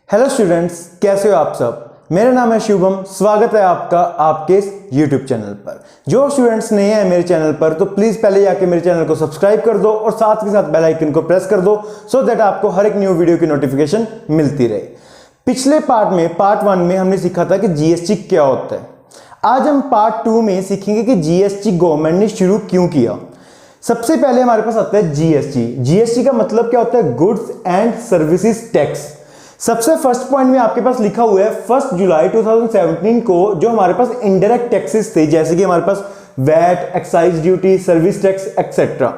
Hello students, कैसे हो आप सब। मेरा नाम है शुभम। स्वागत है आपका आपके इस यूट्यूब चैनल पर। जो स्टूडेंट्स नए हैं मेरे चैनल पर तो प्लीज पहले जाके मेरे चैनल को सब्सक्राइब कर दो और साथ के साथ बेल आइकन को प्रेस कर दो सो दैट आपको हर एक न्यू वीडियो की नोटिफिकेशन मिलती रहे। पिछले पार्ट 1 में हमने सीखा था कि जीएसटी क्या होता है। आज हम पार्ट 2 में सीखेंगे कि जीएसटी गवर्नमेंट ने शुरू क्यों किया। सबसे पहले हमारे पास आता है जीएसटी। जीएसटी का मतलब क्या होता है? Goods and services tax. सबसे फर्स्ट पॉइंट में आपके पास लिखा हुआ है 1 जुलाई 2017 को जो हमारे पास इनडायरेक्ट टैक्सेस थे, जैसे कि हमारे पास VAT, excise duty, service tax etcetera.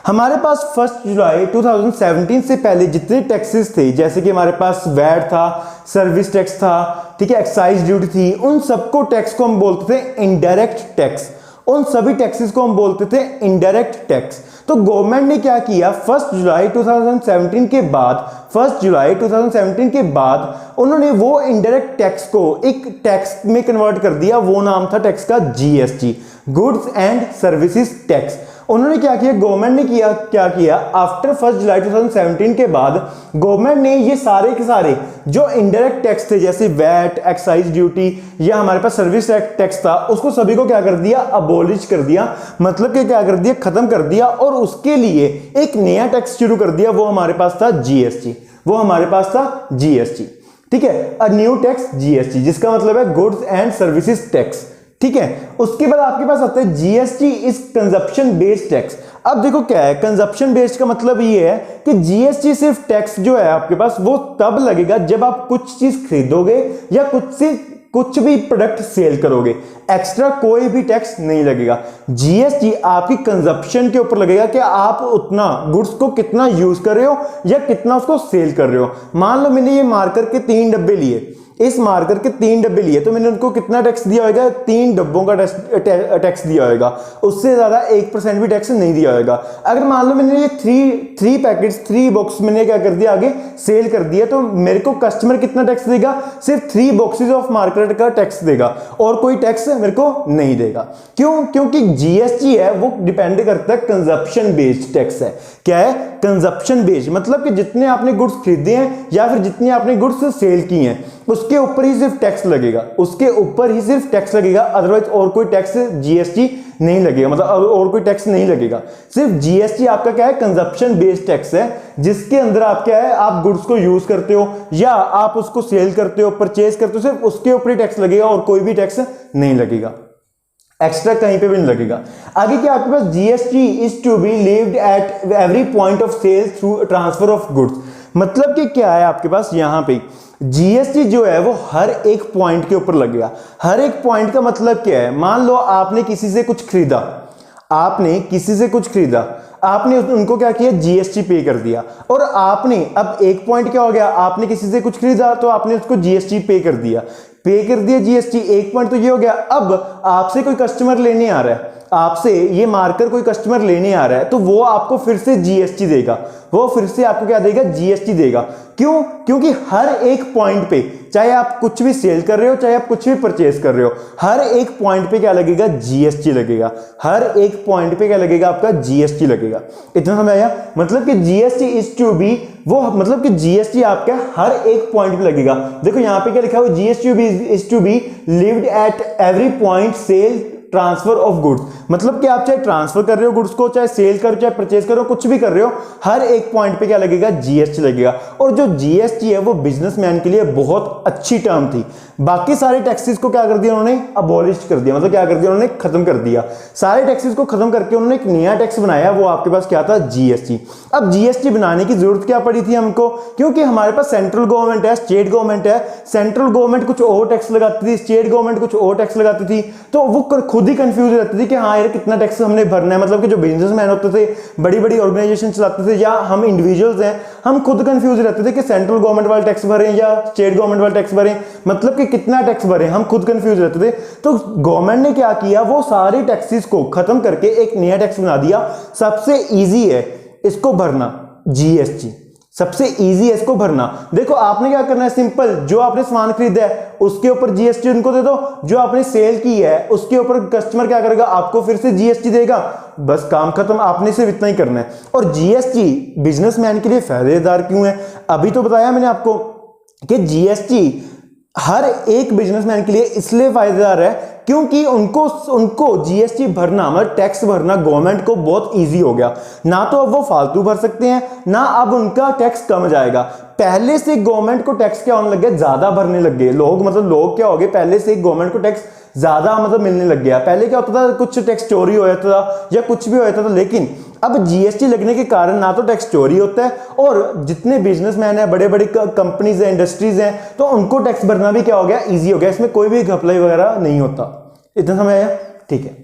हमारे पास 1 जुलाई 2017 से पहले जितने टैक्सेस थे, जैसे कि हमारे पास वैट था, सर्विस टैक्स था, ठीक है, एक्साइज ड्यूटी थी, उन सबको टैक्स को हम बोलते थे इनडायरेक्ट टैक्स। उन सभी टैक्सेस को हम बोलते थे इनडायरेक्ट टैक्स। तो गवर्नमेंट ने क्या किया, 1 जुलाई 2017 के बाद उन्होंने वो इनडायरेक्ट टैक्स को एक टैक्स में कन्वर्ट कर दिया। वो नाम था टैक्स का GST, goods and services tax. उन्होंने क्या किया, गवर्नमेंट ने क्या किया आफ्टर 1 जुलाई 2017 के बाद गवर्नमेंट ने ये सारे के सारे जो इनडायरेक्ट टैक्स थे, जैसे वैट, एक्साइज ड्यूटी या हमारे पास सर्विस टैक्स था, उसको सभी को क्या कर दिया, अबॉलिश कर दिया। मतलब कि क्या कर दिया, खत्म कर दिया। और उसके लिए एक नया टैक्स शुरू कर दिया। वो हमारे पास था जीएसटी। ठीक है, अ न्यू टैक्स जीएसटी, जिसका मतलब है गुड्स एंड सर्विसेज टैक्स। ठीक है, उसके बाद आपके पास आता है GST is consumption based tax. अब देखो क्या है कंजप्शन बेस्ड का मतलब ये है कि जीएसटी सिर्फ टैक्स जो है आपके पास वो तब लगेगा जब आप कुछ चीज खरीदोगे या कुछ भी प्रोडक्ट सेल करोगे। एक्स्ट्रा कोई भी टैक्स नहीं लगेगा। जीएसटी आपकी कंजप्शन के ऊपर लगेगा कि आप उतना गुड्स को कितना यूज कर रहे हो या कितना उसको सेल कर रहे हो। मान लो मैंने ये मार्कर के 3 डब्बे लिए, इस मार्कर के 3 डब्बे लिए, तो मैंने उनको कितना टैक्स दिया होगा? 3 डब्बों का टैक्स दिया होगा। उससे ज्यादा 1% भी टैक्स नहीं दिया होगा। अगर मान लो मैंने ये 3 पैकेट्स, 3 बॉक्स मैंने क्या कर दिया, आगे सेल कर दिया, तो मेरे को कस्टमर कितना टैक्स देगा? सिर्फ 3 बॉक्सेस ऑफ मार्कर का टैक्स देगा और कोई टैक्स मेरे को नहीं देगा। क्यों? क्योंकि जीएसटी है वो डिपेंड करता है कंजप्शन बेस्ड टैक्स है। क्या है? कंजप्शन बेस्ड, मतलब कि जितने आपने गुड्स खरीदे हैं या फिर जितने आपने गुड्स सेल की हैं उसके ऊपर ही सिर्फ टैक्स लगेगा। अदरवाइज और कोई टैक्स जीएसटी नहीं लगेगा, मतलब और कोई टैक्स नहीं लगेगा। सिर्फ जीएसटी आपका क्या है? कंजप्शन बेस्ड टैक्स है, जिसके अंदर आप क्या है, आप गुड्स को यूज करते हो या आप उसको सेल करते हो, परचेज करते हो, सिर्फ उसके ऊपर ही टैक्स लगेगा और कोई भी टैक्स नहीं लगेगा, एक्स्ट्रा कहीं पे भी नहीं लगेगा। आगे क्या आपके पास GST is to be levied at every point of sale through transfer of goods. मतलब कि क्या है आपके पास यहां पे जीएसटी जो है वो हर एक पॉइंट के ऊपर लगेगा। हर एक पॉइंट का मतलब क्या है? मान लो आपने किसी से कुछ खरीदा, आपने उनको क्या किया, जीएसटी पे कर दिया। और आपने अब एक पॉइंट क्या हो गया, आपने किसी से कुछ खरीदा तो आपने उसको जीएसटी पे कर दिया जीएसटी। एक पॉइंट तो ये हो गया। अब आपसे कोई कस्टमर लेने आ रहा है, आपसे ये मार्कर कोई कस्टमर लेने आ रहा है, तो वो आपको फिर से जीएसटी देगा। वो फिर से आपको क्या देगा? जीएसटी देगा। क्यों? क्योंकि हर एक पॉइंट पे, चाहे आप कुछ भी सेल कर रहे हो, चाहे आप कुछ भी परचेज कर रहे हो, हर एक पॉइंट पे क्या लगेगा? जीएसटी लगेगा। हर एक पॉइंट पे क्या लगेगा? आपका जीएसटी लगेगा। इतना समझ आया? मतलब कि जीएसटी इज टू बी, वो मतलब कि जीएसटी आपका हर एक पॉइंट पे लगेगा। देखो यहां पे क्या लिखा हुआ, GST is to be levied at every point sale transfer of goods. मतलब कि आप चाहे ट्रांसफर कर रहे हो गुड्स को, चाहे सेल कर रहे हो, चाहे परचेज कर रहे हो, कुछ भी कर रहे हो, हर एक पॉइंट पे क्या लगेगा? जीएसटी लगेगा। और जो जीएसटी है वो बिजनेसमैन के लिए बहुत अच्छी टर्म थी। बाकी सारे टैक्सेस को क्या कर दिया उन्होंने? अबॉलिश कर दिया। मतलब क्या कर दिया उन्होंने? खत्म कर दिया। सारे टैक्सेस को खत्म करके उन्होंने एक नया टैक्स बनाया, वो आपके पास क्या था? जीएसटी। अब जीएसटी बनाने की जरूरत क्या पड़ी थी हमको? क्योंकि हमारे पास सेंट्रल गवर्नमेंट है, स्टेट गवर्नमेंट है। सेंट्रल गवर्नमेंट कुछ और टैक्स लगाती थी, स्टेट गवर्नमेंट कुछ और टैक्स लगाती थी, तो वो खुद ही कंफ्यूज रहती थी कि हाँ यार कितना टैक्स हमने भरना है। मतलब कि जो बिजनेसमैन होते थे, बड़ी बड़ी ऑर्गेनाइजेशन चलाते थे, या हम इंडिविजुअल्स हैं, हम खुद कंफ्यूज रहते थे कि सेंट्रल गवर्नमेंट वाले टैक्स भरें या स्टेट गवर्नमेंट वाले टैक्स भरें, मतलब कि कितना टैक्स भरें, हम खुद कंफ्यूज रहते थे। तो गवर्नमेंट ने क्या किया, वो सारे टैक्सेस को खत्म करके एक नया टैक्स बना दिया। सबसे इजी है इसको भरना, जीएसटी सबसे इजी है इसको भरना। देखो आपने क्या करना है, सिंपल, जो आपने सामान खरीदा है उसके ऊपर जीएसटी उनको दे दो, जो आपने सेल की है उसके ऊपर कस्टमर क्या करेगा, आपको फिर से जीएसटी देगा। बस काम खत्म, आपने सिर्फ इतना ही करना है। और जीएसटी बिजनेसमैन के लिए फायदेदार क्यों है, अभी तो बताया मैंने आपको कि जीएसटी हर एक बिजनेसमैन के लिए इसलिए फायदेदार है क्योंकि उनको जीएसटी भरना, मतलब टैक्स भरना गवर्नमेंट को बहुत इजी हो गया। ना तो अब वो फालतू भर सकते हैं, ना अब उनका टैक्स कम जाएगा। पहले से गवर्नमेंट को टैक्स क्या होने लग गया, ज्यादा भरने लग गए लोग। मतलब लोग क्या हो गए, पहले से गवर्नमेंट को टैक्स ज्यादा मतलब मिलने लग गया। पहले क्या होता था, कुछ टैक्स चोरी हो जाता था या कुछ भी हो जाता था, लेकिन अब जीएसटी लगने के कारण ना तो टैक्स चोरी होता है, और जितने बिजनेसमैन है, बड़े बड़ी कंपनीज है, इंडस्ट्रीज हैं, तो उनको टैक्स भरना भी क्या हो गया, इजी हो गया। इसमें कोई भी घपलाई वगैरह नहीं होता। इतना समझ आया? ठीक है।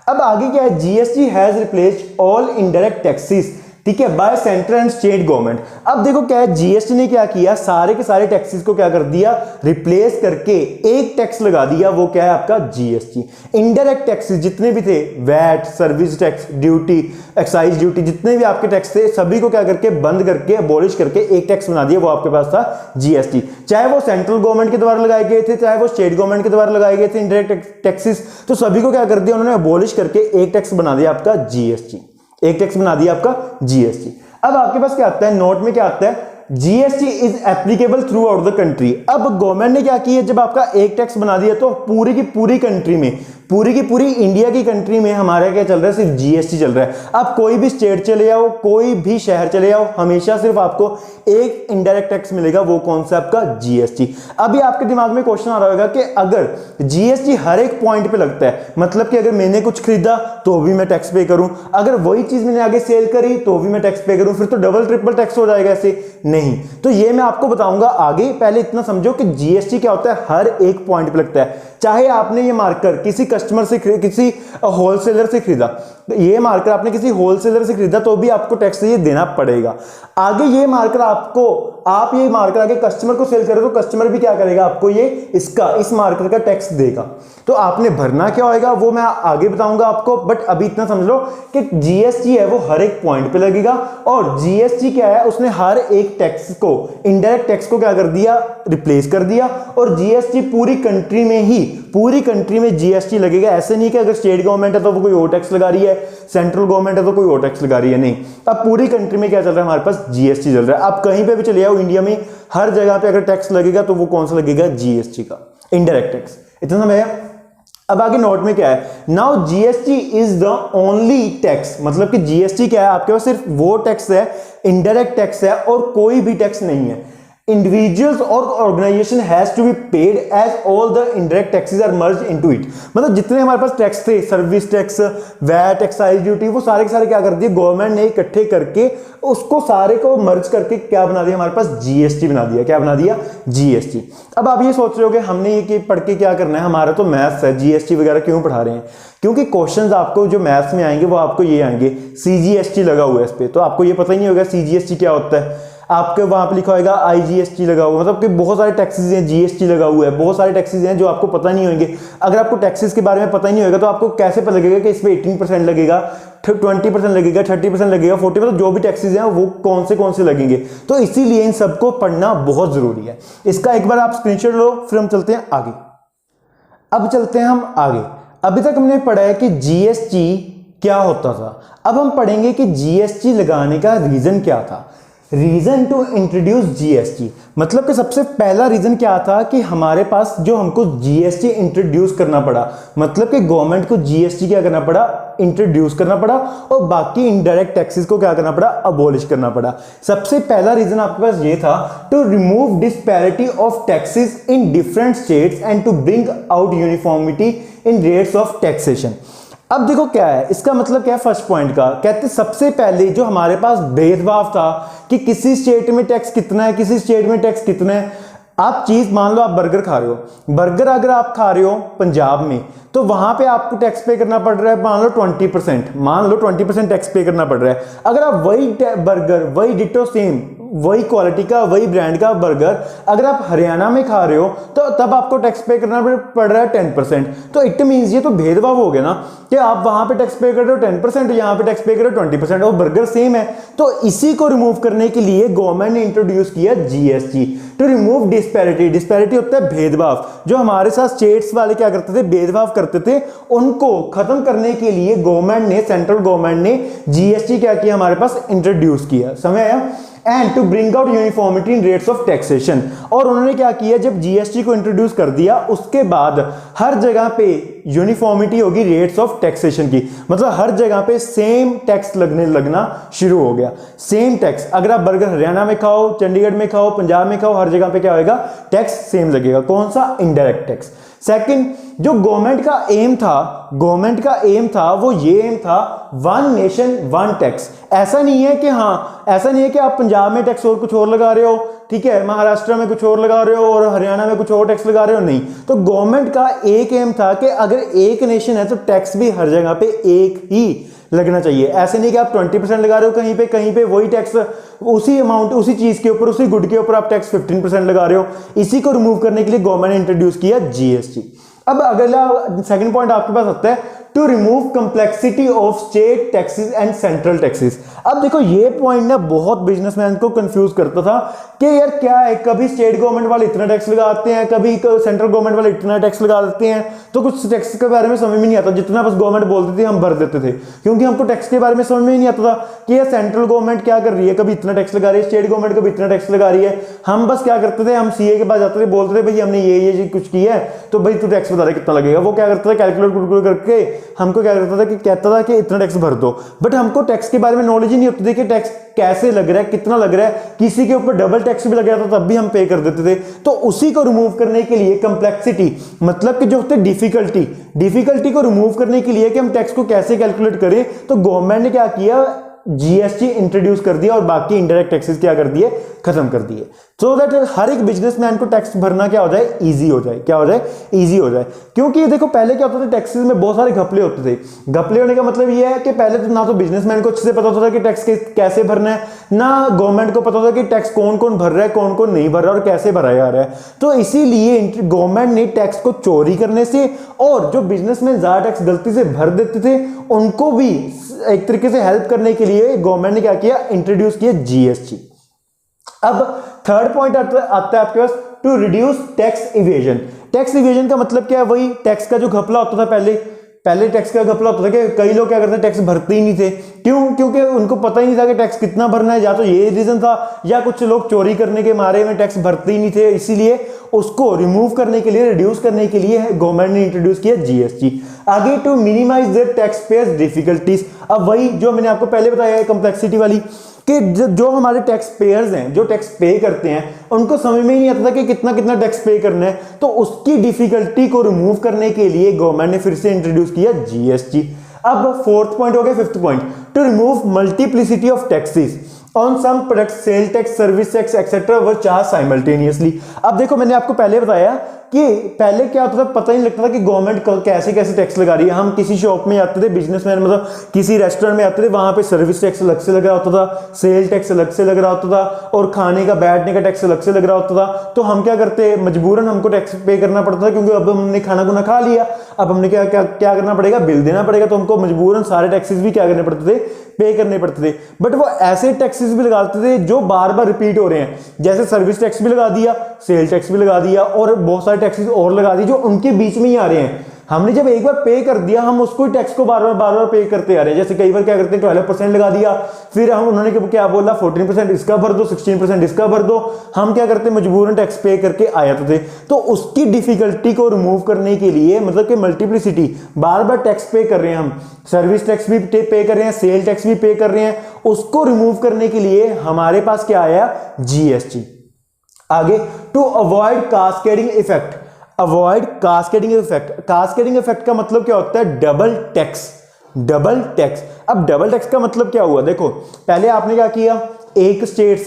अब आगे क्या है, GST has replaced all indirect taxes, ठीक है, by central and state government. अब देखो क्या है, जीएसटी ने क्या किया, सारे के सारे टैक्सेस को क्या कर दिया, रिप्लेस करके एक टैक्स लगा दिया। वो क्या है आपका, जीएसटी। इनडायरेक्ट टैक्सेस जितने भी थे, VAT, service tax, duty, excise duty, जितने भी आपके टैक्स थे, सभी को क्या करके बंद करके, अबॉलिश करके एक टैक्स बना दिया। वो आपके पास था जीएसटी। चाहे वो सेंट्रल गवर्नमेंट के द्वारा लगाए गए थे, चाहे वो स्टेट गवर्नमेंट के द्वारा लगाए गए थे इनडायरेक्ट टैक्सेस, तो सभी को क्या कर दिया उन्होंने, अबॉलिश करके एक टैक्स बना दिया आपका जीएसटी। एक टैक्स बना दिया आपका जीएसटी। अब आपके पास क्या आता है, नोट में क्या आता है, GST is applicable through out the country. अब गवर्नमेंट ने क्या किया, जब आपका एक टैक्स बना दिया तो पूरी की पूरी कंट्री में, पूरी की पूरी इंडिया की कंट्री में हमारा क्या चल रहा है, सिर्फ जीएसटी चल रहा है। आप कोई भी स्टेट चले जाओ, कोई भी शहर चले जाओ, हमेशा सिर्फ आपको एक इनडायरेक्ट टैक्स मिलेगा। वो कौन सा, आपका जीएसटी। अभी आपके दिमाग में क्वेश्चन आ रहा होगा कि अगर जीएसटी हर एक पॉइंट पे लगता है, मतलब कि अगर मैंने कुछ खरीदा तो भी मैं टैक्स पे करूं, अगर वही चीज मैंने आगे सेल करी तो भी मैं टैक्स पे करूं, फिर तो डबल ट्रिपल टैक्स हो जाएगा ऐसे। नहीं, तो ये मैं आपको बताऊंगा आगे। पहले इतना समझो कि जीएसटी क्या होता है, हर एक पॉइंट पे लगता है। चाहे आपने ये मार्कर किसी कस्टमर से, किसी होलसेलर से खरीदा, ये मार्कर आपने किसी होलसेलर से खरीदा तो भी आपको टैक्स ये देना पड़ेगा। आगे ये मार्कर आपको, आप ये मार्कर आगे कस्टमर को सेल करो तो कस्टमर भी क्या करेगा, आपको ये इस मार्कर का टैक्स देगा। तो आपने भरना क्या होएगा वो मैं आगे बताऊंगा आपको, बट अभी इतना समझ लो कि जीएसटी है वो हर एक पॉइंट पे लगेगा। और जीएसटी क्या है, उसने हर एक टैक्स को, इनडायरेक्ट टैक्स को क्या कर दिया, रिप्लेस कर दिया। और जीएसटी पूरी कंट्री में ही, पूरी कंट्री में जीएसटी लगेगा। ऐसे नहीं कि अगर स्टेट गवर्नमेंट है तो वो कोई और टैक्स लगा रही है, सेंट्रल गवर्नमेंट है तो कोई और टैक्स लगा रही है, नहीं। अब पूरी कंट्री में क्या चल रहा है, हमारे पास जीएसटी चल रहा है। आप कहीं पे भी चले जाओ इंडिया में, हर जगह पे अगर टैक्स लगेगा तो वो कौन सा लगेगा, जीएसटी का, इनडायरेक्ट टैक्स। इतना समझ आया? अब आगे नोट में क्या है, now GST is the only tax, मतलब कि जीएसटी क्या है, आपके पास सिर्फ वो टैक्स है, इनडायरेक्ट टैक्स है, और कोई भी टैक्स नहीं है। इंडिविजुअल्स और organization has to be paid as all the indirect taxes are merged into it. मतलब जितने हमारे पास टैक्स थे, service tax, VAT, excise duty, वो सारे के सारे क्या कर दिए गवर्नमेंट ने इकट्ठे करके, उसको सारे को मर्ज करके क्या बना दिया, हमारे पास जीएसटी बना दिया। क्या बना दिया, जीएसटी। अब आप ये सोच रहे हो कि हमने ये पढ़ के क्या करना है, हमारा तो मैथ्स है, जीएसटी वगैरह क्यों पढ़ा रहे हैं? क्योंकि क्वेश्चंस आपको जो मैथ्स में आएंगे वो आपको ये आएंगे, सीजीएसटी लगा हुआ है इस पे, तो आपको ये पता ही नहीं होगा सीजीएसटी क्या होता है। आपके वहां पे लिखा होगा आईजीएसटी लगा हुआ, मतलब कि बहुत सारे टैक्सेस हैं, जीएसटी लगा हुआ है, बहुत सारे टैक्सेस हैं जो आपको पता नहीं होंगे। अगर आपको टैक्सेस के बारे में पता ही नहीं होगा तो आपको कैसे पता लगेगा कि इस पे 18% लगेगा, 20% लगेगा, 30% लगेगा, 40%, मतलब जो भी टैक्सेस हैं वो कौन से लगेंगे। तो इसीलिए इन सबको पढ़ना बहुत जरूरी है। इसका एक बार आप स्क्रीनशॉट लो, फिर हम चलते हैं आगे। अब चलते हैं हम आगे। अभी तक हमने पढ़ा है कि जीएसटी क्या होता था, अब हम पढ़ेंगे कि जीएसटी लगाने का रीजन क्या था। रीजन टू इंट्रोड्यूस जीएसटी, मतलब कि सबसे पहला रीजन क्या था कि हमारे पास जो हमको जीएसटी इंट्रोड्यूस करना पड़ा, मतलब कि गवर्नमेंट को जीएसटी क्या करना पड़ा, इंट्रोड्यूस करना पड़ा, और बाकी इनडायरेक्ट टैक्सेस को क्या करना पड़ा, अबॉलिश करना पड़ा। सबसे पहला रीजन आपके पास ये था, to remove disparity of taxes in different states and to bring out uniformity in rates of taxation. अब देखो क्या है इसका मतलब, क्या है फर्स्ट पॉइंट का, कहते सबसे पहले जो हमारे पास भेदभाव था कि किसी स्टेट में टैक्स कितना है, किसी स्टेट में टैक्स कितना है। आप चीज मान लो, आप बर्गर खा रहे हो, बर्गर अगर आप खा रहे हो पंजाब में तो वहां पे आपको टैक्स पे करना पड़ रहा है, मान लो 20%, मान लो 20% टैक्स पे करना पड़ रहा है। अगर आप वही बर्गर, वही डिटो सेम, वही क्वालिटी का, वही ब्रांड का बर्गर अगर आप हरियाणा में खा रहे हो तो तब आपको टैक्स पे करना पड़ रहा है 10%। तो इट मींस ये तो भेदभाव हो गया ना, कि आप वहां पे टैक्स पे कर रहे हो 10%, यहाँ पे टैक्स पे कर रहे हो 20%, और बर्गर सेम है। तो इसी को रिमूव करने के लिए गवर्नमेंट ने इंट्रोड्यूस किया GST, to remove disparity. Disparity होता है भेदभाव, जो हमारे साथ स्टेट्स वाले क्या करते थे, भेदभाव करते थे, उनको खत्म करने के लिए गवर्नमेंट ने, सेंट्रल गवर्नमेंट ने जीएसटी क्या किया, हमारे पास इंट्रोड्यूस किया। समझ आया? And to bring out uniformity in rates of taxation. और उन्होंने क्या किया, जब जीएसटी को इंट्रोड्यूस कर दिया उसके बाद हर जगह पे यूनिफॉर्मिटी होगी रेट्स ऑफ टैक्सेशन की, मतलब हर जगह पे सेम टैक्स लगना शुरू हो गया। सेम टैक्स, अगर आप बर्गर हरियाणा में खाओ, चंडीगढ़ में खाओ, पंजाब में खाओ, हर जगह पे क्या होगा, टैक्स सेम लगेगा। कौन सा, इनडायरेक्ट टैक्स। सेकंड, जो गवर्नमेंट का एम था वो ये एम था, वन नेशन वन टैक्स। ऐसा नहीं है कि आप पंजाब में टैक्स और कुछ और लगा रहे हो, ठीक है, महाराष्ट्र में कुछ और लगा रहे हो और हरियाणा में कुछ और टैक्स लगा रहे हो, नहीं। तो गवर्नमेंट का एक एम था कि अगर एक नेशन है तो टैक्स भी हर जगह पे एक ही लगना चाहिए। ऐसे नहीं कि आप 20% लगा रहे हो कहीं पे वही टैक्स, उसी अमाउंट, उसी चीज के ऊपर, उसी गुड के ऊपर आप टैक्स 15% लगा रहे हो। इसी को रिमूव करने के लिए गवर्नमेंट ने इंट्रोड्यूस किया जीएसटी। अब अगला सेकंड पॉइंट आपके पास आता है, to remove complexity of state taxes and central taxes. अब देखो ये पॉइंट ना बहुत बिजनेसमैन को कंफ्यूज करता था कि यार क्या है, कभी स्टेट गवर्नमेंट वाले इतना टैक्स लगाते हैं, कभी सेंट्रल गवर्नमेंट वाले इतना टैक्स लगा देते हैं, तो कुछ टैक्स के बारे में समझ में नहीं आता। जितना बस गवर्नमेंट बोलती थी हम भर देते थे, क्योंकि हमको टैक्स के बारे में समझ में नहीं आता था कि यार सेंट्रल गवर्नमेंट क्या कर रही है, कभी इतना टैक्स लगा रही है, स्टेट गवर्नमेंट कभी इतना टैक्स लगा रही है। हम बस क्या करते थे, हम सीए के पास जाते थे, बोलते थे भाई हमने ये कुछ किया है तो भाई तू टैक्स बता दे कितना लगेगा। वो क्या करता था, कैलकुलेट करके हमको क्या करता था कि कहता था कि इतना टैक्स भर दो, बट हमको टैक्स के बारे में नॉलेज ही नहीं होती थी कि टैक्स कैसे लग रहा है, कितना लग रहा है। किसी के ऊपर डबल टैक्स भी लग गया था तब भी हम पे कर देते थे। तो उसी को रिमूव करने के लिए कंप्लेक्सिटी, मतलब कि जो होते डिफिकल्टी को रिमूव करने के लिए कि हम टैक्स को कैसे कैलकुलेट करें, तो गवर्नमेंट ने क्या किया, जीएसटी इंट्रोड्यूस कर दिया और बाकी इनडायरेक्ट टैक्सेस क्या कर दिए, खत्म कर दिए, सो दैट हर एक बिजनेसमैन को टैक्स भरना क्या हो जाए, इजी हो जाए। क्योंकि देखो पहले क्या होता था, टैक्सेस में बहुत सारे घपले होते थे। घपले होने का मतलब ये है कि पहले तो ना तो बिजनेसमैन को अच्छे से पता होता था कि टैक्स कैसे भरना है, ना गवर्नमेंट को पता होता कि टैक्स कौन कौन भर रहा है, कौन कौन नहीं भर रहा और कैसे भरा जा रहा है। तो इसीलिए गवर्नमेंट ने टैक्स को चोरी करने से और जो बिजनेसमैन ज्यादा टैक्स गलती से भर देते थे उनको भी एक तरीके से हेल्प करने के लिए गवर्नमेंट ने क्या किया, इंट्रोड्यूस किया जीएसटी। अब थर्ड पॉइंट आता है आपके पास, to reduce tax evasion. Tax evasion का मतलब क्या है, वही टैक्स का जो घपला होता था पहले टैक्स का घपला होता था कि कई लोग क्या करते थे, टैक्स भरते ही नहीं थे। क्योंकि उनको पता ही नहीं था कि टैक्स कितना भरना है, या तो ये रीजन था या कुछ लोग चोरी करने के मारे में टैक्स भरते ही नहीं थे। इसीलिए उसको रिमूव करने के लिए, रिड्यूस करने के लिए गवर्नमेंट ने इंट्रोड्यूस किया जीएसटी। आगे, to minimize the tax payers difficulties. अब वही जो मैंने आपको पहले बताया है कंप्लेक्सिटी वाली, कि जो हमारे टैक्स पेयर्स हैं, जो टैक्स पे करते हैं, उनको समझ में ही नहीं आता था कि कितना टैक्स पे करना है। तो उसकी डिफिकल्टी को रिमूव करने के लिए गवर्नमेंट ने फिर से इंट्रोड्यूस किया जीएसटी। अब फोर्थ पॉइंट हो गया, fifth point, to remove multiplicity of taxes on some product, sale tax, service tax etcetera were charge simultaneously. अब देखो मैंने आपको पहले बताया कि पहले क्या होता था, पता ही नहीं लगता था कि गवर्नमेंट कैसे टैक्स लगा रही है। हम किसी शॉप में आते थे, बिजनेसमैन मतलब किसी रेस्टोरेंट में आते थे, वहां पे सर्विस टैक्स अलग से लग रहा होता था, सेल टैक्स अलग से लग रहा होता था और खाने का बैठने का टैक्स अलग से लग रहा होता था। तो हम क्या करते, मजबूरन हमको टैक्स पे करना पड़ता था, क्योंकि अब हमने खाना खुना खा लिया, अब हमने क्या करना पड़ेगा, बिल देना पड़ेगा। तो हमको मजबूरन सारे टैक्सेस भी क्या करने पड़ते थे, पे करने पड़ते थे। बट वो ऐसे टैक्सेस भी लगाते थे जो बार बार रिपीट हो रहे हैं, जैसे सर्विस टैक्स भी लगा दिया, सेल टैक्स भी लगा दिया और बहुत सारे टैक्सेस और लगा दिए जो उनके बीच में ही आ रहे हैं। हमने जब एक बार पे कर दिया, हम उसको टैक्स को बार बार पे करते आ रहे हैं। जैसे कई बार क्या करते हैं, 12% लगा दिया, फिर उन्होंने क्या बोला, 14% इसका भर दो, 16% इसका भर दो। हम क्या करते, मजबूरन टैक्स पे करके आ जाते थे। तो उसकी डिफिकल्टी को रिमूव करने के लिए, मतलब कि मल्टीप्लिसिटी, बार बार टैक्स पे कर रहे हैं, हम सर्विस टैक्स भी पे कर रहे हैं, सेल टैक्स भी पे कर रहे हैं, उसको रिमूव करने के लिए हमारे पास क्या आया, जीएसटी। आगे, to avoid cascading effect, avoid cascading effect. Cascading effect का मतलब क्या होता है, डबल टैक्स। अब डबल टैक्स का मतलब क्या हुआ, देखो पहले आपने क्या किया, एक स्टेट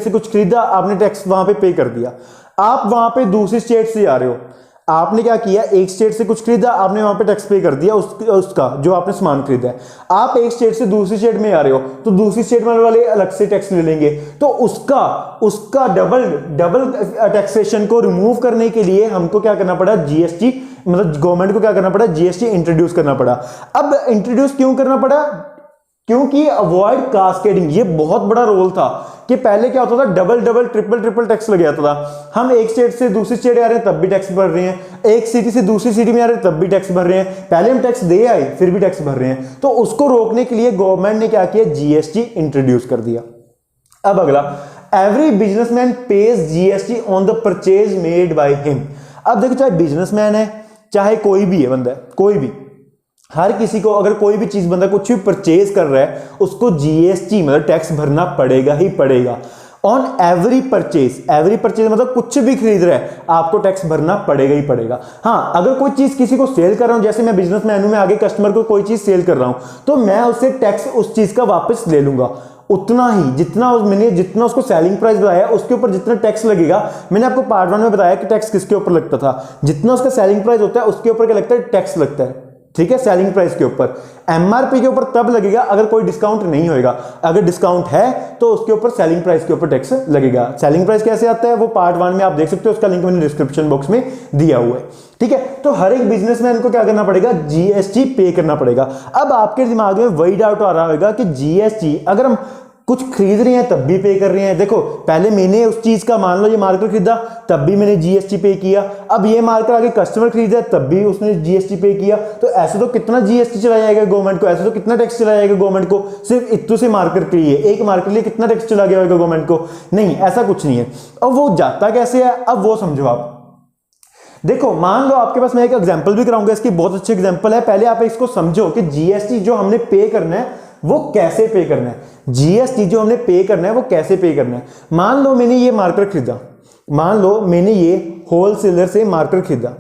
से कुछ खरीदा, आपने टैक्स वहां पे कर दिया। आप वहां पे दूसरी स्टेट से आ रहे हो, आपने क्या किया, एक स्टेट से कुछ खरीदा, आपने वहां पे टैक्स पे कर दिया उसका जो आपने सामान खरीदा है। आप एक स्टेट से दूसरी स्टेट में आ रहे हो, तो दूसरी स्टेट वाले अलग से टैक्स ले लेंगे। तो उसका डबल टैक्सेशन को रिमूव करने के लिए हमको क्या करना पड़ा, जीएसटी, मतलब गवर्नमेंट को क्या करना पड़ा, जीएसटी इंट्रोड्यूस करना पड़ा। अब इंट्रोड्यूस क्यों करना पड़ा, क्योंकि अवॉइड कास्केडिंग, ये बहुत बड़ा रोल था कि पहले क्या होता था, डबल ट्रिपल टैक्स लग जाता था। हम एक स्टेट से दूसरी स्टेट आ रहे हैं तब भी टैक्स भर रहे हैं, एक सिटी से दूसरी सिटी में आ रहे हैं तब भी टैक्स भर रहे हैं, पहले हम टैक्स दे आए फिर भी टैक्स भर रहे हैं। तो उसको रोकने के लिए गवर्नमेंट ने क्या किया, जीएसटी इंट्रोड्यूस कर दिया। अब अगला, every businessman page GST on the purchase made by him. अब देखो चाहे बिजनेसमैन है चाहे कोई भी है बंदा, कोई भी, हर किसी को अगर कोई भी चीज बंदा कुछ भी परचेज कर रहा है उसको जीएसटी मतलब टैक्स भरना पड़ेगा ही पड़ेगा। On every purchase, every purchase मतलब कुछ भी खरीद रहा है आपको टैक्स भरना पड़ेगा ही पड़ेगा। हाँ, अगर कोई चीज किसी को सेल कर रहा हूं, जैसे मैं बिजनेसमैन हूं, मैं आगे कस्टमर को कोई चीज सेल कर रहा हूं तो मैं उससे टैक्स उस चीज का वापस ले लूंगा, उतना ही जितना उसको सेलिंग प्राइस बताया उसके ऊपर जितना टैक्स लगेगा। मैंने आपको पार्ट 1 में बताया कि टैक्स किसके ऊपर लगता था, जितना उसका सेलिंग प्राइस होता है उसके ऊपर क्या लगता है, टैक्स लगता है, ठीक है, सेलिंग प्राइस के ऊपर। एमआरपी के ऊपर तब लगेगा अगर कोई डिस्काउंट नहीं होएगा, अगर डिस्काउंट है तो उसके ऊपर सेलिंग प्राइस के ऊपर टैक्स लगेगा। सेलिंग प्राइस कैसे आता है वो पार्ट 1 में आप देख सकते हो, उसका लिंक मैंने डिस्क्रिप्शन बॉक्स में दिया हुआ है, ठीक है। तो हर एक बिजनेसमैन को क्या करना पड़ेगा, जीएसटी पे करना पड़ेगा। अब आपके दिमाग में वही डाउट आ रहा होगा कि जीएसटी अगर हम कुछ खरीद रहे हैं तब भी पे कर रहे हैं। देखो पहले मैंने उस चीज का, मान लो ये मार्कर खरीदा तब भी मैंने जीएसटी पे किया, अब ये मार्कर आगे कस्टमर खरीदा तब भी उसने जीएसटी पे किया, तो ऐसे तो कितना जीएसटी चला जाएगा गवर्नमेंट को, ऐसे तो कितना टैक्स चला जाएगा गवर्नमेंट को, सिर्फ इतने से मार्कर के लिए, एक मार्कर के लिए कितना टैक्स चला गया होगा गवर्नमेंट को। नहीं, ऐसा कुछ नहीं है। अब वो जाता कैसे है, अब वो समझो आप। देखो मान लो आपके पास, मैं एक एग्जांपल भी कराऊंगा इसकी, बहुत अच्छी एग्जांपल है, पहले आप इसको समझो कि जीएसटी जो हमने पे करना है वो कैसे पे करना है। जीएसटी जो हमने पे करना है वो कैसे पे करना है। मान लो मैंने ये मार्कर खरीदा, मान लो मैंने ये होलसेलर से मार्कर खरीदा,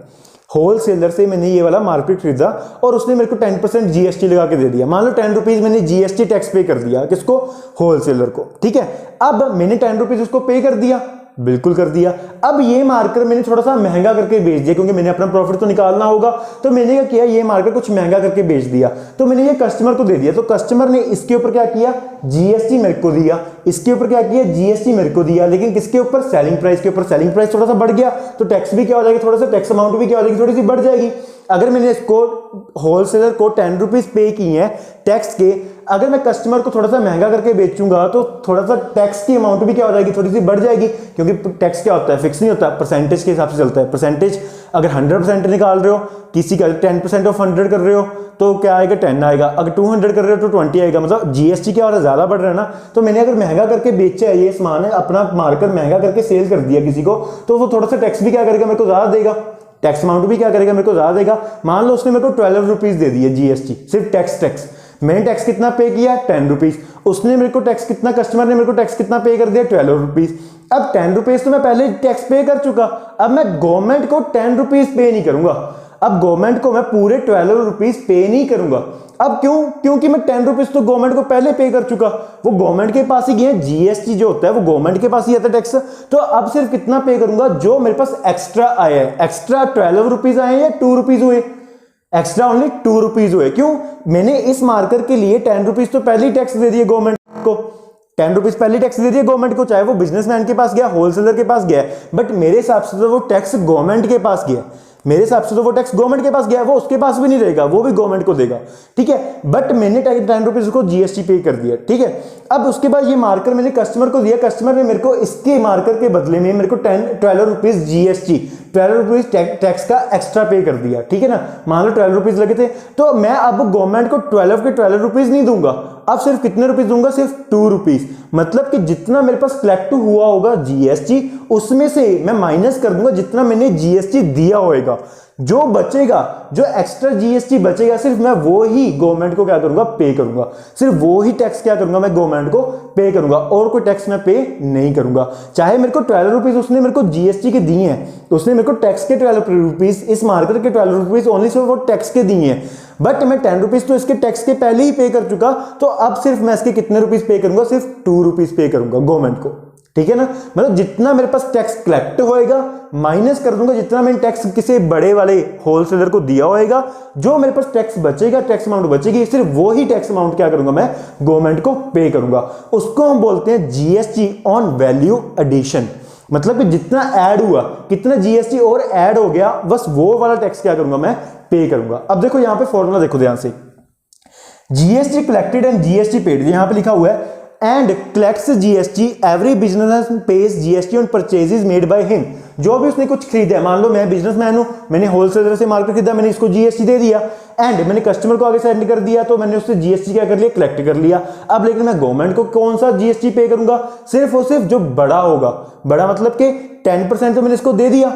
होलसेलर से मैंने ये वाला मार्कर खरीदा और उसने मेरे को 10% जीएसटी लगा के दे दिया। मान लो 10 रुपीज मैंने जीएसटी टैक्स पे कर दिया, किसको, होलसेलर को, ठीक है। अब मैंने 10 रुपीज उसको पे कर दिया, बिल्कुल कर दिया। अब ये मार्कर मैंने थोड़ा सा महंगा करके बेच दिया क्योंकि मैंने अपना प्रॉफिट तो निकालना होगा, तो मैंने क्या किया, ये मार्कर कुछ महंगा करके बेच दिया, तो मैंने ये कस्टमर को दे दिया, तो कस्टमर ने इसके ऊपर क्या किया, जीएसटी मेरे को दिया, इसके ऊपर क्या किया, जीएसटी मेरे को दिया, लेकिन किसके ऊपर, सेलिंग प्राइस के ऊपर। सेलिंग प्राइस थोड़ा सा बढ़ गया तो टैक्स भी क्या हो जाएगी, थोड़ा सा टैक्स अमाउंट भी क्या हो जाएगी, थोड़ी सी बढ़ जाएगी। अगर मैंने इसको होलसेलर को 10 रुपीज पे किए हैं टैक्स के, अगर मैं कस्टमर को थोड़ा सा महंगा करके बेचूंगा तो थोड़ा सा टैक्स की अमाउंट भी क्या हो जाएगी, थोड़ी सी बढ़ जाएगी, क्योंकि टैक्स क्या होता है, फिक्स नहीं होता, परसेंटेज के हिसाब से चलता है। परसेंटेज अगर 100% निकाल रहे हो, किसी का 10% ऑफ 100 कर रहे हो तो क्या आएगा, 10 आएगा, अगर 200 कर रहे हो तो 20 आएगा। मतलब जीएसटी क्या हो रहा है, ज्यादा बढ़ रहा है ना। तो मैंने अगर महंगा करके बेचा है ये सामान है, अपना मार्कर महंगा करके सेल कर दिया किसी को, तो वो थोड़ा सा टैक्स भी क्या करेगा, मेरे को ज्यादा देगा, टैक्स अमाउंट भी क्या करेगा, मेरे को ज्यादा देगा। मान लो उसने मेरे को 12 रुपीज दे दिए जीएसटी, सिर्फ टैक्स मैंने टैक्स कितना पे किया, 10 रुपीज, उसने मेरे को टैक्स कितना, कस्टमर ने मेरे को टैक्स कितना पे कर दिया, 12 रुपीज। अब 10 रुपीज तो मैं पहले टैक्स पे कर चुका, अब मैं गवर्नमेंट को 10 रुपीज पे नहीं करूंगा, अब गवर्नमेंट को मैं पूरे 12 रुपीज पे नहीं करूंगा। अब क्यों, क्योंकि मैं 10 रुपीज तो गवर्नमेंट को पहले पे कर चुका, वो गवर्नमेंट के पास ही गए, जीएसटी जो होता है वो गवर्नमेंट के पास ही आता है टैक्स। तो अब सिर्फ कितना पे करूंगा, जो मेरे पास एक्स्ट्रा आया है, एक्स्ट्रा 12 रुपीज आए या 2 रुपीज हुए, एक्स्ट्रा ओनली 2 रुपीज हुए। क्यों, मैंने इस मार्कर के लिए 10 रुपीज तो पहले ही टैक्स दे दिए गवर्नमेंट को, 10 रुपीज पहले टैक्स दे दिए गवर्नमेंट को, चाहे वो बिजनेसमैन के पास गया, होलसेलर के पास गया, बट मेरे हिसाब से तो वो टैक्स गवर्नमेंट के पास गया, मेरे हिसाब से तो वो टैक्स गवर्नमेंट के पास गया, वो उसके पास भी नहीं रहेगा, वो भी गवर्नमेंट को देगा, ठीक है। बट मैंने 10 रुपीज को जीएसटी पे कर दिया, ठीक है। अब उसके बाद ये मार्कर मैंने कस्टमर को दिया, कस्टमर ने मेरे को इसके मार्कर के बदले में मेरे को 12 रुपीज जीएसटी, 12 रुपीज टैक्स का एक्स्ट्रा पे कर दिया, ठीक है ना। मान लो 12 रुपीज लगे थे, तो मैं अब गवर्नमेंट को 12 के 12 रुपीज नहीं दूंगा, अब सिर्फ कितने रुपीज दूंगा, सिर्फ 2 रुपीज। मतलब कि जितना मेरे पास कलेक्ट हुआ होगा जीएसटी, उसमें से मैं माइनस कर दूंगा जितना मैंने जीएसटी दिया होगा, जो बचेगा, जो एक्स्ट्रा जीएसटी बचेगा, सिर्फ मैं वो ही गवर्नमेंट को क्या करूंगा, पे करूंगा, सिर्फ वो ही टैक्स क्या करूंगा, मैं गवर्नमेंट को पे करूंगा, और कोई टैक्स मैं पे नहीं करूंगा। चाहे मेरे को 12 रुपीज उसने मेरे को जीएसटी के दिए हैं, उसने मेरे को टैक्स के 12 रुपीज, इस मार्कर के 12 रुपीज ओनली सिर्फ वो टैक्स के दिए हैं, बट मैं 10 रुपीज तो इसके टैक्स के पहले ही पे कर चुका, तो अब सिर्फ मैं इसके कितने रुपीज पे करूंगा, सिर्फ 2 रुपीज पे करूंगा गवर्नमेंट को, ठीक है ना। मतलब जितना मेरे पास टैक्स कलेक्ट होएगा माइनस कर दूंगा जितना मैंने टैक्स किसी बड़े वाले होलसेलर को दिया होएगा, जो मेरे पास टैक्स बचेगा, टैक्स अमाउंट बचेगी, सिर्फ वो ही टैक्स अमाउंट क्या करूंगा, मैं गवर्नमेंट को पे करूंगा। उसको हम बोलते हैं जीएसटी ऑन वैल्यू एडिशन। मतलब कि जितना ऐड हुआ, कितना जीएसटी और ऐड हो गया, बस वो वाला टैक्स क्या करूंगा, मैं पे करूंगा। अब देखो यहां पे फॉर्मूला देखो ध्यान से, GST collected and GST paid, यहां पे लिखा हुआ है and collects GST, every business page GST on purchases made by him. जो भी उसने कुछ खरीदा है, मान लो मैं बिजनेसमैन हूं, मैंने होलसेलर से माल खरीदा, मैंने इसको जीएसटी दे दिया एंड मैंने कस्टमर को आगे सेंड कर दिया, तो मैंने उससे जीएसटी क्या कर लिया, कलेक्ट कर लिया। अब लेकिन मैं गवर्नमेंट को कौन सा जीएसटी पे करूंगा, सिर्फ और सिर्फ जो बड़ा होगा। बड़ा मतलब कि 10% तो मैंने इसको दे दिया,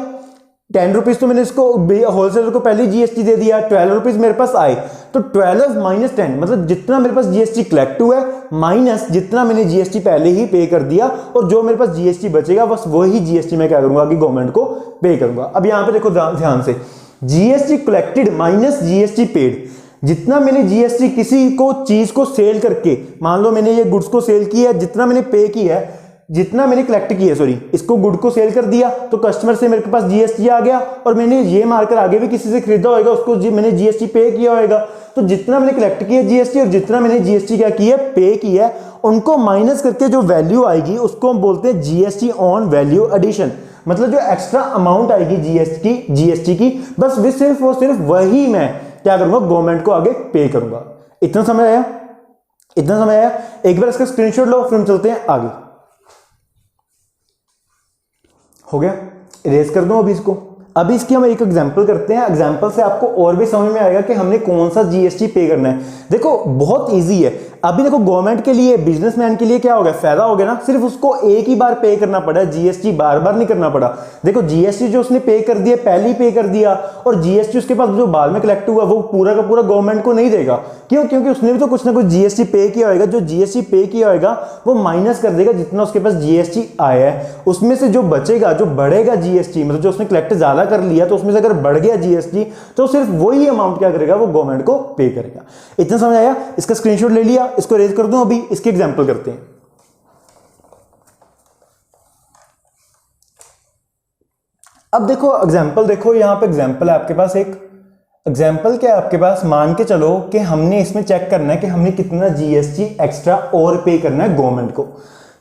10 रुपीज तो मैंने इसको होलसेलर को पहले जीएसटी दे दिया, 12 रुपीज मेरे पास आए, तो 12 माइनस 10 मतलब जितना मेरे पास जीएसटी कलेक्ट हुआ है माइनस जितना मैंने जीएसटी पहले ही पे कर दिया, और जो मेरे पास जीएसटी बचेगा बस वही जीएसटी मैं क्या करूंगा कि गवर्नमेंट को पे करूंगा। अब यहां पे देखो ध्यान से, GST collected minus GST paid, जितना मैंने जीएसटी किसी को चीज को सेल करके, मान लो मैंने ये गुड्स को सेल किया, जितना मैंने पे किया है, जितना मैंने कलेक्ट किया, सॉरी इसको गुड को सेल कर दिया तो कस्टमर से मेरे पास जीएसटी आ गया, और मैंने ये मारकर आगे भी किसी से खरीदा होगा उसको मैंने जीएसटी पे किया होगा। तो जितना मैंने कलेक्ट किया जीएसटी और जितना मैंने जीएसटी क्या किया, पे किया है, उनको माइनस करके जो वैल्यू आएगी उसको हम बोलते हैं जीएसटी ऑन वैल्यू एडिशन। मतलब जो एक्स्ट्रा अमाउंट आएगी जीएसटी की बस वे सिर्फ और सिर्फ वही मैं क्या करूंगा, गवर्नमेंट को आगे पे करूंगा। इतना समझ आया? इतना समझ आया? एक बार इसका स्क्रीनशॉट लो, फिर हम चलते हैं आगे। हो गया? इरेज कर दूं अभी इसको। अभी इसकी हम एक एग्जांपल करते हैं, एग्जांपल से आपको और भी समझ में आएगा कि हमने कौन सा जीएसटी पे करना है। देखो बहुत इजी है। अभी देखो गवर्नमेंट के लिए, बिजनेसमैन के लिए क्या हो गया, फायदा हो गया ना, सिर्फ उसको एक ही बार पे करना पड़ा, जीएसटी बार बार नहीं करना पड़ा। देखो जीएसटी जो उसने पे कर दिया पहले ही पे कर दिया, और जीएसटी उसके पास जो बाद में कलेक्ट हुआ वो पूरा का पूरा गवर्नमेंट को नहीं देगा। क्यों? क्योंकि उसने भी तो कुछ ना कुछ जीएसटी पे किया होगा। जो जीएसटी पे किया होगा वो माइनस कर देगा जितना उसके पास जीएसटी आया है, उसमें से जो बचेगा, जो बढ़ेगा जीएसटी, मतलब जो उसने कलेक्ट ज्यादा कर लिया तो उसमें से अगर बढ़ गया जीएसटी तो सिर्फ वही अमाउंट क्या करेगा, वो गवर्नमेंट को पे करेगा। इतना समझ आया? इसका स्क्रीनशॉट ले लिया, इसको रेज कर दूं। अभी इसके एग्जांपल करते हैं। अब देखो एग्जांपल, देखो यहां पे एग्जांपल है आपके पास, एक एग्जांपल क्या है आपके पास, मान के चलो कि हमने इसमें चेक करना है कि हमने कितना जीएसटी एक्स्ट्रा और पे करना है गवर्नमेंट को,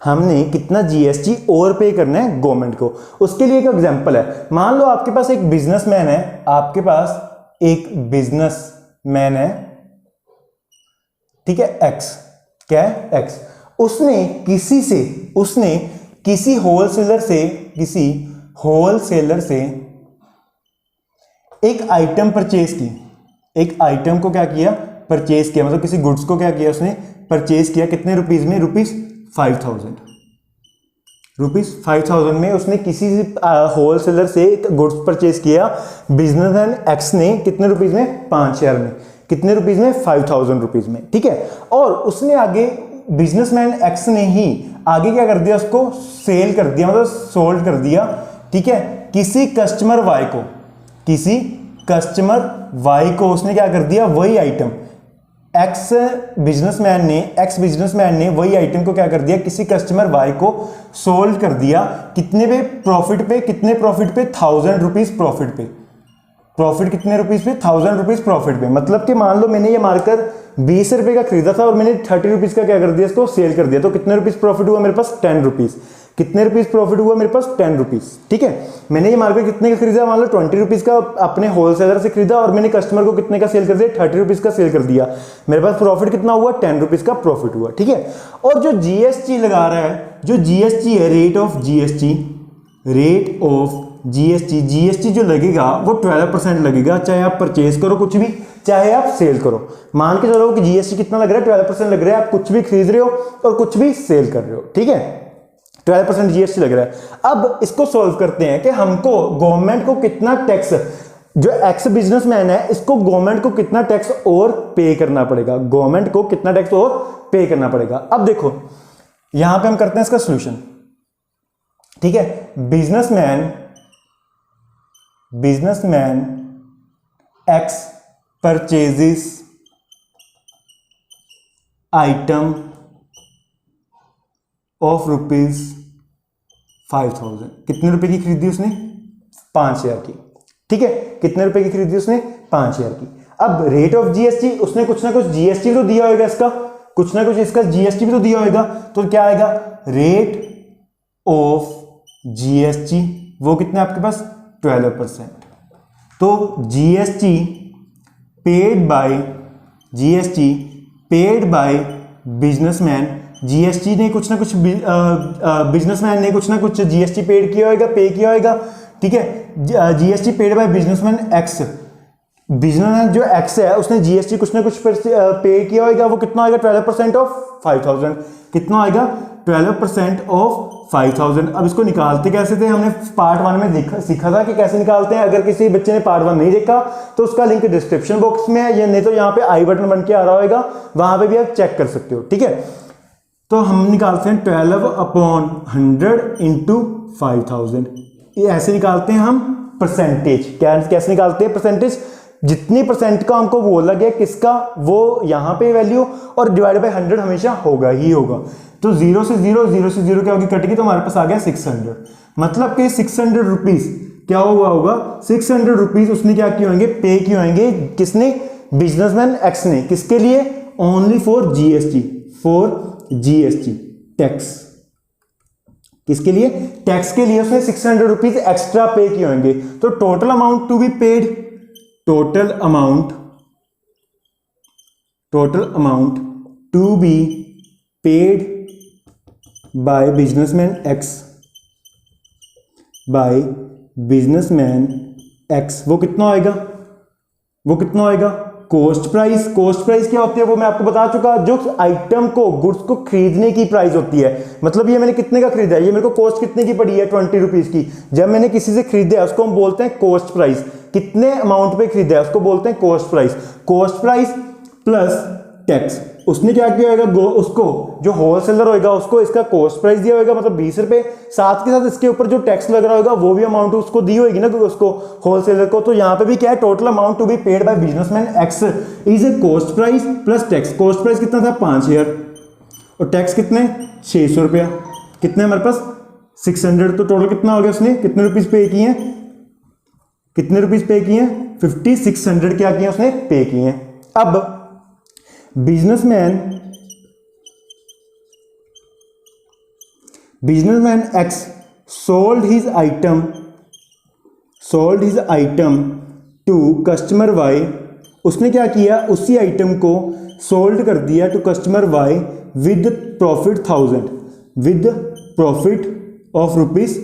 हमने कितना जीएसटी और पे करना है गवर्नमेंट को। उसके लिए एक एग्जांपल है, मान लो आपके पास एक बिजनेसमैन है, आपके पास एक बिजनेसमैन है, ठीक है, एक्स, क्या है, एक्स। उसने किसी होलसेलर से एक आइटम परचेज की, एक आइटम को क्या किया, परचेज किया, मतलब किसी गुड्स को क्या किया, उसने परचेज किया, कितने रुपीज में, ₹5000। ₹5000 में उसने किसी होलसेलर से एक गुड्स परचेज किया, बिजनेसमैन एक्स ने कितने रुपीज में, 5000 में, कितने रुपीज में, 5000 रुपीज में, ठीक है। और उसने आगे, बिजनेसमैन एक्स ने ही आगे क्या कर दिया, उसको सेल कर दिया, मतलब सोल्ड कर दिया, ठीक है, किसी कस्टमर वाई को उसने क्या कर दिया, वही आइटम एक्स बिजनेसमैन ने वही आइटम को क्या कर दिया, किसी कस्टमर वाई को सोल्ड कर दिया, कितने पे, प्रॉफिट पे, कितने प्रॉफिट पे, 1000 रुपीज प्रॉफिट पे, प्रॉफिट कितने रुपीज पे, 1000 रुपीज प्रॉफिट पे। मतलब कि मान लो मैंने ये मार्कर 20 रुपए का खरीदा था और मैंने 30 रुपीज का क्या कर दिया, इसको सेल कर दिया, तो कितने रुपीज प्रॉफिट हुआ मेरे पास, 10 रुपीज। कितने रुपीज प्रॉफिट हुआ मेरे पास, 10 रुपीज, ठीक है। मैंने ये मार्कर कितने का खरीदा, मान लो 20 रुपीज का अपने होलसेलर से खरीदा, और मैंने कस्टमर को कितने का सेल कर दिया, 30 रुपीज का सेल कर दिया, मेरे पास प्रॉफिट कितना हुआ, 10 रुपीज का प्रॉफिट हुआ, ठीक है। और जो जीएसटी लगा रहा है, जो जीएसटी है, रेट ऑफ जीएसटी जो लगेगा वो 12% लगेगा, चाहे आप परचेज करो कुछ भी, चाहे आप सेल करो। मान के चलो कि जीएसटी कितना लग रहा है, 12% लग रहा है, आप कुछ भी खरीद रहे हो और कुछ भी सेल कर रहे हो, ठीक है, 12% जीएसटी लग रहा है। अब इसको सॉल्व करते हैं कि हमको गवर्नमेंट को कितना टैक्स, जो एक्स बिजनेसमैन है इसको गवर्नमेंट को कितना टैक्स और पे करना पड़ेगा, गवर्नमेंट को कितना टैक्स और पे करना पड़ेगा। अब देखो यहां पे हम करते हैं इसका सॉल्यूशन, ठीक है। Businessman x purchases item of ₹5000। कितने रुपए की खरीदी उसने, 5000 की, ठीक है। कितने रुपए की खरीदी उसने, 5000 की। अब रेट ऑफ जीएसटी, उसने कुछ ना कुछ जीएसटी तो दिया होगा, इसका कुछ ना कुछ इसका जीएसटी भी तो दिया होगा, तो क्या आएगा, रेट ऑफ जीएसटी वो कितना आपके पास, 12%। तो GST paid by businessman GST ने कुछ ना कुछ बिजनेसमैन ने कुछ ना कुछ जीएसटी पेड किया होगा, पे किया होगा, ठीक है। GST paid by businessman x, businessman जो एक्स है उसने जीएसटी कुछ ना कुछ पे किया होगा, वो कितना आएगा 12% ऑफ 5000, कितना आएगा 12% ऑफ 5000। अब इसको निकालते कैसे थे, हमने पार्ट 1 में सीखा था कि कैसे निकालते हैं। अगर किसी बच्चे ने पार्ट 1 नहीं देखा तो उसका लिंक डिस्क्रिप्शन बॉक्स में है, या नहीं तो यहाँ पे आई बटन बन के आ रहा होगा, वहां पे भी आप चेक कर सकते हो, ठीक है। तो हम निकालते हैं 12/100 इंटू 5000, ये ऐसे निकालते हैं हम परसेंटेज। कैसे निकालते हैं परसेंटेज, जितनी परसेंट का हमको बोला गया किसका, वो यहाँ पे वैल्यू, और डिवाइड बाय 100 हमेशा होगा ही होगा। तो 0 से 0 क्या होगी, कटेगी, तो हमारे पास आ गया 600। मतलब कि 600 रुपीज क्या हुआ होगा, 600 रुपीज उसने क्या किए होंगे, पे किए होंगे, किसने, बिजनेसमैन एक्स ने, किसके लिए, only for GST, for GST tax, किसके लिए, टैक्स के लिए उसने 600 रुपीज एक्स्ट्रा पे किए होंगे। तो total amount to be paid, total amount to be paid by businessman X, वो कितना आएगा, कॉस्ट प्राइस। कॉस्ट प्राइस क्या होती है वो मैं आपको बता चुका, जो आइटम को, गुड्स को खरीदने की प्राइस होती है। मतलब ये मैंने कितने का खरीदा है, ये मेरे को कॉस्ट कितने की पड़ी है, 20 रुपीज की। जब मैंने किसी से खरीदा है उसको हम बोलते हैं कॉस्ट प्राइस, कितने अमाउंट पे खरीदा है उसको बोलते हैं cost price. Cost price plus tax, उसने क्या किया होगा, उसको जो होलसेलर होगा उसको इसका कॉस्ट प्राइस दिया होगा, मतलब 20 रुपए, साथ के साथ इसके ऊपर जो टैक्स लग रहा होगा वो भी अमाउंट उसको दी होगी ना, उसको होलसेलर को। तो यहाँ पे भी क्या है, total amount to be paid by businessman X is a cost price plus tax. Cost price कितना था 5000 और टैक्स कितने 600 रुपया, कितने हमारे पास 600। तो टोटल कितना हो गया, उसने कितने रुपीज पे किए हैं, 5600 क्या किए उसने, पे किए हैं। अब businessman X sold his item to customer Y, उसने क्या किया, उसी आइटम को सोल्ड कर दिया to customer Y with profit 1000, with profit of rupees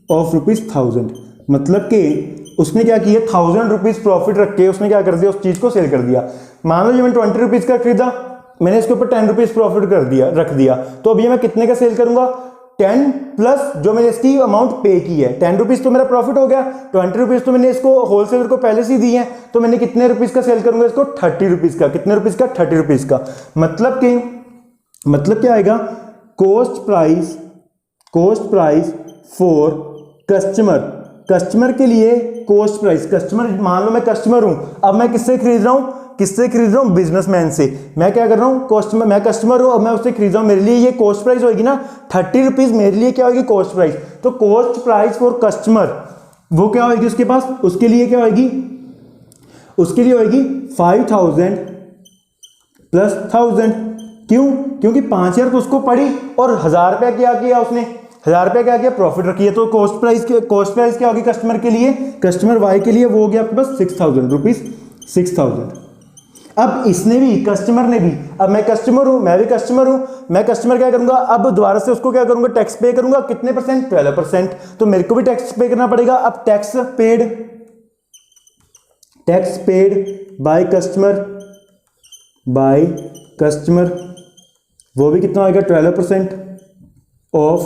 1000। मतलब कि उसने क्या किया, 1000 रुपीज प्रॉफिट रख के उसने क्या कर दिया, उस चीज को सेल कर दिया। मान लो ये मैंने 20 रुपीज का खरीदा, मैंने इसके ऊपर 10 रुपीज प्रॉफिट रख दिया, तो अब ये मैं कितने का सेल करूंगा, 10 प्लस जो मैंने इसकी अमाउंट पे की है, 10 रुपीज तो मेरा प्रॉफिट हो गया, 20 रुपीज तो मैंने इसको होलसेलर को पहले से ही दी है, तो मैंने कितने रुपीज का सेल करूंगा इसको, 30 रुपीज का। कितने रुपीज का, 30 रुपीज का। मतलब क्या आएगा, कॉस्ट प्राइस फॉर कस्टमर के लिए कॉस्ट प्राइस, कस्टमर, मान लो मैं कस्टमर हूं, अब मैं किससे खरीद रहा हूं, बिजनेसमैन से। मैं क्या कर रहा हूं, मैं कस्टमर हूं, अब मैं उससे खरीद रहा हूं, मेरे लिए ये कॉस्ट प्राइस होगी ना 30 रुपीज, मेरे लिए क्या होगी, कॉस्ट प्राइस। तो कॉस्ट प्राइस फॉर कस्टमर वो क्या होगी उसके पास, उसके लिए क्या होगी, 5000 प्लस 1000। क्यों, क्योंकि 5000 तो उसको पड़ी और 1000 रुपया क्या किया उसने, 1000 रुपया क्या किया, प्रॉफिट रखी है। तो कॉस्ट प्राइस क्या होगी कस्टमर के लिए, कस्टमर वाई के लिए वो हो गया आपके पास 6000 रुपीज, 6000। अब इसने भी, कस्टमर ने भी, अब मैं कस्टमर हूं, मैं भी कस्टमर हूं, मैं कस्टमर क्या करूंगा, अब दोबारा से उसको क्या करूंगा, टैक्स पे करूंगा, कितने परसेंट, 12%। तो मेरे को भी टैक्स पे करना पड़ेगा। अब टैक्स पेड बाय कस्टमर वो भी कितना होगा, 12% ऑफ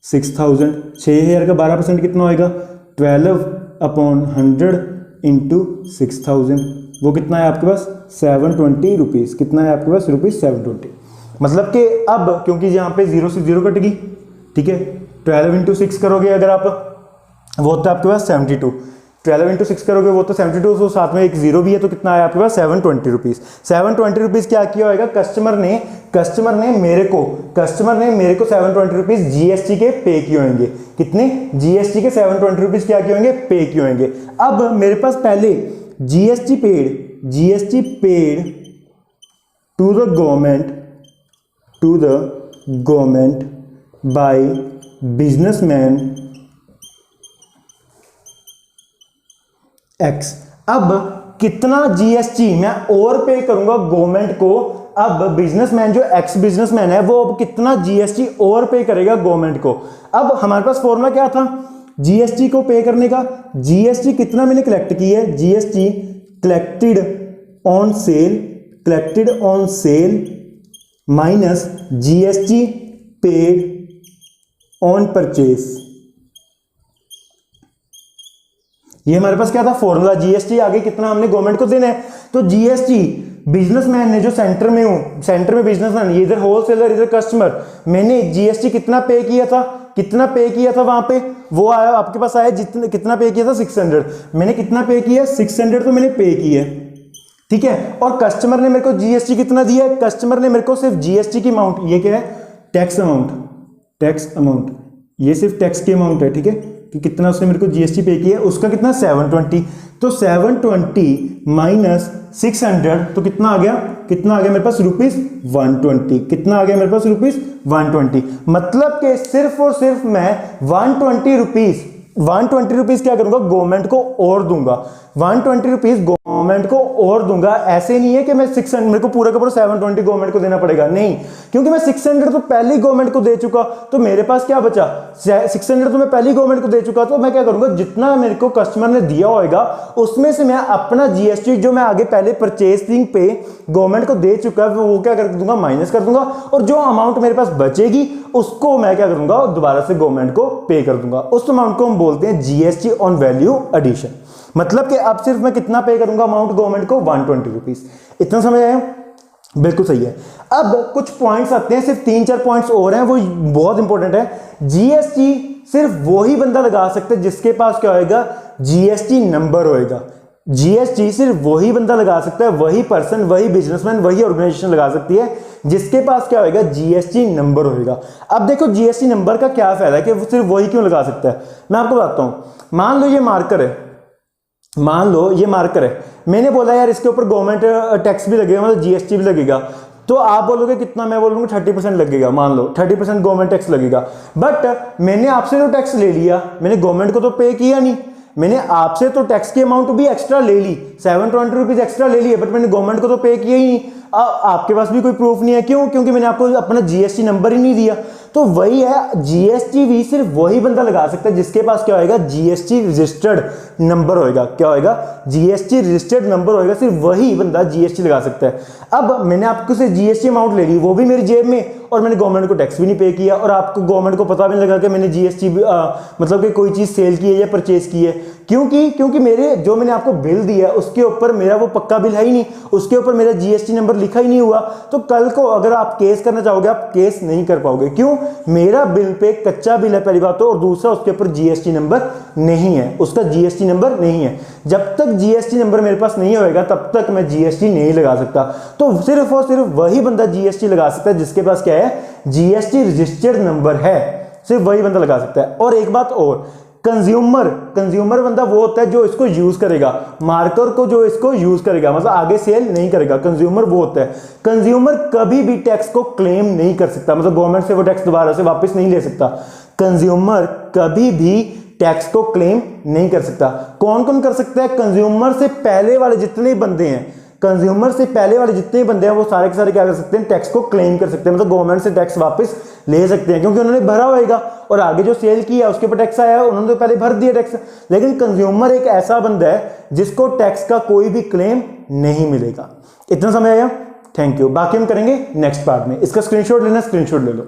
6000, 6000 का 12% कितना होएगा, 12/100 इंटू 6000, वो कितना है आपके पास 720 रुपीज। कितना है आपके पास, ₹720। मतलब कि अब क्योंकि यहाँ पे 0 से 0 कटेगी, ठीक है, 12 इंटू 6 करोगे अगर आप, वो तो आपके पास 72, 12 इंटू 6 करोगे वो तो 72, तो साथ में एक 0 भी है, तो कितना है आपके पास 720 रुपीज। 720 रुपीज क्या किया होगा, कस्टमर ने मेरे को 720 रुपीज जीएसटी के पे किए होंगे। कितने, जीएसटी के 720 रुपीज क्या किए होंगे, पे किए होंगे। अब मेरे पास पहले GST paid to the government by businessman X. अब कितना जीएसटी मैं और पे करूंगा गवर्नमेंट को अब बिजनेसमैन जो एक्स बिजनेसमैन है वो अब कितना जीएसटी ओवर पे करेगा गवर्नमेंट को। अब हमारे पास फॉर्मूला क्या था जीएसटी को पे करने का, जीएसटी कितना मैंने कलेक्ट की है, GST collected on sale minus GST paid on purchase. ये हमारे पास क्या था फॉर्मूला, जीएसटी आगे कितना हमने गवर्नमेंट को देना है। तो जीएसटी बिजनेसमैन ने जो सेंटर में बिजनेसमैन, ये इधर होलसेलर इधर कस्टमर, मैंने जीएसटी कितना पे किया था वहां पे, वो आया आपके पास आया कितना पे किया था 600, मैंने कितना पे किया 600 तो मैंने पे किया, ठीक है। और कस्टमर ने मेरे को जीएसटी कितना दिया है, कस्टमर ने मेरे को सिर्फ जीएसटी की अमाउंट, ये क्या है टैक्स अमाउंट, ये सिर्फ टैक्स की अमाउंट है, ठीक है, कि कितना उसने मेरे को जीएसटी पे किया, उसका कितना 720, तो 720 माइनस 600 तो कितना आ गया मेरे पास ₹120, कितना आ गया मेरे पास ₹120। मतलब कि सिर्फ और सिर्फ मैं 120 रुपीज क्या करूंगा गवर्नमेंट को और दूंगा, 120 रुपीज गवर्नमेंट को और दूंगा। ऐसे नहीं है कि मैं 600 मेरे को पूरा का पूरा 720 गवर्नमेंट को देना पड़ेगा, नहीं, क्योंकि मैं 600 तो पहले ही गवर्नमेंट को दे चुका, तो मेरे पास क्या बचा 600 तो मैं पहले ही गवर्नमेंट को दे चुका, तो मैं क्या करूंगा जितना मेरे को कस्टमर ने दिया होगा उसमें से मैं अपना जीएसटी जो मैं आगे पहले परचेसिंग पे गवर्नमेंट को दे चुका है वो क्या कर दूंगा माइनस कर दूंगा, और जो अमाउंट मेरे पास बचेगी उसको मैं क्या करूंगा दोबारा से गवर्नमेंट को पे कर दूंगा। उस अमाउंट को हम बोलते हैं जीएसटी ऑन वैल्यू एडिशन। मतलब कि अब सिर्फ मैं कितना पे करूंगा अमाउंट गवर्नमेंट को 120 रुपीज। इतना समझ आया, बिल्कुल सही है। अब कुछ पॉइंट्स आते हैं, सिर्फ 3-4 पॉइंट्स और हैं, वो बहुत इंपॉर्टेंट है। जीएसटी सिर्फ वही बंदा लगा सकता है जिसके पास क्या होएगा जीएसटी नंबर होएगा। जीएसटी सिर्फ वही बंदा लगा सकता है, वही पर्सन, वही बिजनेसमैन, वही ऑर्गेनाइजेशन लगा सकती है जिसके पास क्या होएगा जीएसटी नंबर होएगा। अब देखो जीएसटी नंबर का क्या फायदा है कि वो सिर्फ वही क्यों लगा सकता है, मैं आपको बताता हूं। मान लो ये मार्कर है, मैंने बोला यार इसके ऊपर गवर्नमेंट टैक्स भी लगेगा, मतलब जीएसटी भी लगेगा, तो आप बोलोगे कितना, मैं बोलूंगा 30% लगेगा, मान लो 30% गवर्नमेंट टैक्स लगेगा। बट मैंने आपसे तो टैक्स ले लिया, मैंने गवर्नमेंट को तो पे किया नहीं, मैंने आपसे तो टैक्स की अमाउंट भी एक्स्ट्रा ले ली, 720 रुपीज एक्स्ट्रा ले लिए, बट मैंने गवर्नमेंट को तो पे किया ही नहीं। आपके पास भी कोई प्रूफ नहीं है, क्यों? क्योंकि मैंने आपको अपना जीएसटी नंबर ही नहीं दिया। तो वही है, जीएसटी भी सिर्फ वही बंदा लगा सकता है जिसके पास क्या होएगा जीएसटी रजिस्टर्ड नंबर होएगा। क्या होएगा? जीएसटी रजिस्टर्ड नंबर होएगा, सिर्फ वही बंदा जीएसटी लगा सकता है। अब मैंने आपको से जीएसटी अमाउंट ले ली, वो भी मेरी जेब में, और मैंने गवर्नमेंट को टैक्स भी नहीं पे किया, और आपको गवर्नमेंट को पता भी नहीं लगा कि मैंने जीएसटी मतलब कि कोई चीज सेल की है या परचेज की है। क्योंकि मेरे जो मैंने आपको बिल दिया उसके ऊपर मेरा वो पक्का बिल है ही नहीं, उसके ऊपर मेरा जीएसटी नंबर लिखा ही नहीं हुआ। तो कल को अगर आप केस करना चाहोगे आप केस नहीं कर पाओगे। क्यों? मेरा बिल पे कच्चा बिल है पहली बात तो, और दूसरा उसके ऊपर जीएसटी नंबर नहीं है, उसका जीएसटी नंबर नहीं है। जब तक जीएसटी नंबर मेरे पास नहीं होएगा तब तक मैं जीएसटी नहीं लगा सकता। तो सिर्फ और सिर्फ वही बंदा जीएसटी लगा सकता है जिसके पास क्या है जीएसटी रजिस्टर्ड नंबर है, सिर्फ वही बंदा लगा सकता है। और एक बात और, कंज्यूमर बंदा वो होता है जो इसको यूज करेगा, मार्कर को जो इसको यूज करेगा, मतलब आगे सेल नहीं करेगा, कंज्यूमर वो होता है। कंज्यूमर कभी भी टैक्स को क्लेम नहीं कर सकता, मतलब गवर्नमेंट से वो टैक्स दोबारा से वापस नहीं ले सकता। कंज्यूमर कभी भी टैक्स को क्लेम नहीं कर सकता। कौन कौन कर सकता है? कंज्यूमर से पहले वाले जितने बंदे हैं, कंज्यूमर से पहले वाले जितने बंदे हैं वो सारे के सारे क्या कर सकते हैं? टैक्स को क्लेम कर सकते हैं, मतलब गवर्नमेंट से टैक्स वापस ले सकते हैं, क्योंकि उन्होंने भरा होगा और आगे जो सेल किया उसके ऊपर टैक्स आया, उन्होंने तो पहले भर दिया टैक्स। लेकिन कंज्यूमर एक ऐसा बंदा है जिसको टैक्स का कोई भी क्लेम नहीं मिलेगा। इतना समझ आया? Thank you. बाकी हम करेंगे नेक्स्ट पार्ट में। इसका स्क्रीनशॉट लेना, स्क्रीनशॉट ले लो।